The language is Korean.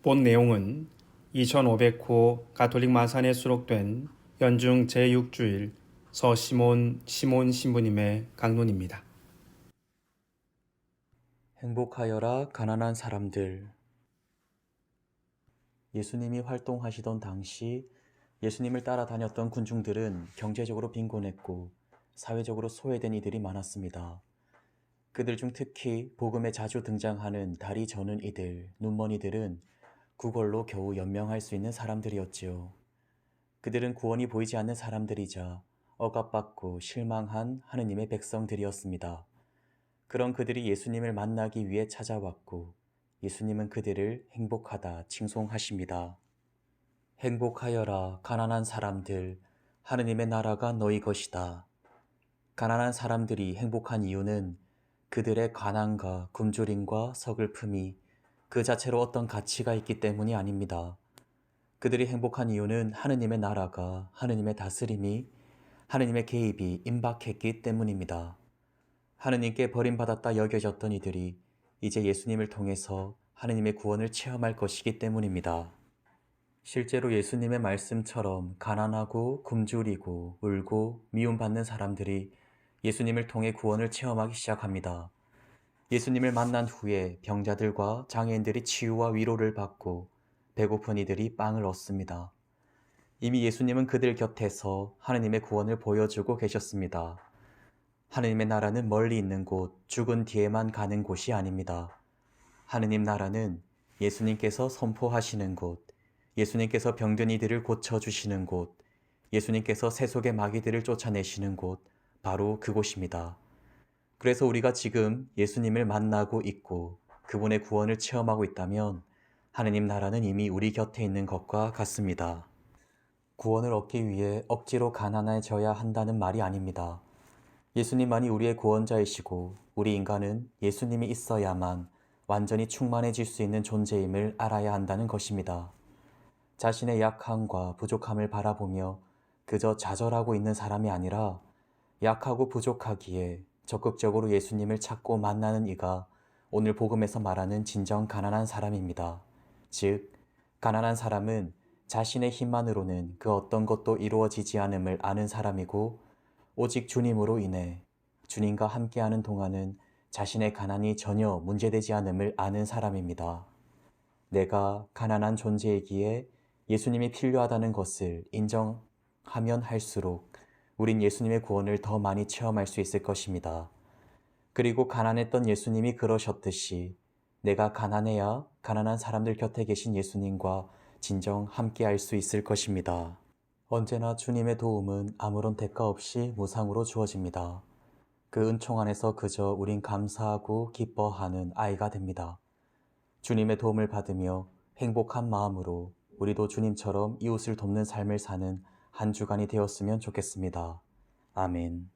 본 내용은 2500호 가톨릭 마산에 수록된 연중 제6주일 서시몬 신부님의 강론입니다. 행복하여라 가난한 사람들. 예수님이 활동하시던 당시 예수님을 따라다녔던 군중들은 경제적으로 빈곤했고 사회적으로 소외된 이들이 많았습니다. 그들 중 특히 복음에 자주 등장하는 다리 저는 이들, 눈먼이들은 구걸로 겨우 연명할 수 있는 사람들이었지요. 그들은 구원이 보이지 않는 사람들이자 억압받고 실망한 하느님의 백성들이었습니다. 그런 그들이 예수님을 만나기 위해 찾아왔고 예수님은 그들을 행복하다 칭송하십니다. 행복하여라 가난한 사람들, 하느님의 나라가 너희 것이다. 가난한 사람들이 행복한 이유는 그들의 가난과 굶주림과 서글픔이 그 자체로 어떤 가치가 있기 때문이 아닙니다. 그들이 행복한 이유는 하느님의 나라가, 하느님의 다스림이, 하느님의 개입이 임박했기 때문입니다. 하느님께 버림받았다 여겨졌던 이들이 이제 예수님을 통해서 하느님의 구원을 체험할 것이기 때문입니다. 실제로 예수님의 말씀처럼 가난하고 굶주리고 울고 미움받는 사람들이 예수님을 통해 구원을 체험하기 시작합니다. 예수님을 만난 후에 병자들과 장애인들이 치유와 위로를 받고 배고픈 이들이 빵을 얻습니다. 이미 예수님은 그들 곁에서 하느님의 구원을 보여주고 계셨습니다. 하느님의 나라는 멀리 있는 곳, 죽은 뒤에만 가는 곳이 아닙니다. 하느님 나라는 예수님께서 선포하시는 곳, 예수님께서 병든 이들을 고쳐주시는 곳, 예수님께서 세속의 마귀들을 쫓아내시는 곳, 바로 그곳입니다. 그래서 우리가 지금 예수님을 만나고 있고 그분의 구원을 체험하고 있다면 하느님 나라는 이미 우리 곁에 있는 것과 같습니다. 구원을 얻기 위해 억지로 가난해져야 한다는 말이 아닙니다. 예수님만이 우리의 구원자이시고 우리 인간은 예수님이 있어야만 완전히 충만해질 수 있는 존재임을 알아야 한다는 것입니다. 자신의 약함과 부족함을 바라보며 그저 좌절하고 있는 사람이 아니라 약하고 부족하기에 적극적으로 예수님을 찾고 만나는 이가 오늘 복음에서 말하는 진정 가난한 사람입니다. 즉, 가난한 사람은 자신의 힘만으로는 그 어떤 것도 이루어지지 않음을 아는 사람이고 오직 주님으로 인해 주님과 함께하는 동안은 자신의 가난이 전혀 문제되지 않음을 아는 사람입니다. 내가 가난한 존재이기에 예수님이 필요하다는 것을 인정하면 할수록 우린 예수님의 구원을 더 많이 체험할 수 있을 것입니다. 그리고 가난했던 예수님이 그러셨듯이 내가 가난해야 가난한 사람들 곁에 계신 예수님과 진정 함께할 수 있을 것입니다. 언제나 주님의 도움은 아무런 대가 없이 무상으로 주어집니다. 그 은총 안에서 그저 우린 감사하고 기뻐하는 아이가 됩니다. 주님의 도움을 받으며 행복한 마음으로 우리도 주님처럼 이웃을 돕는 삶을 사는 한 주간이 되었으면 좋겠습니다. 아멘.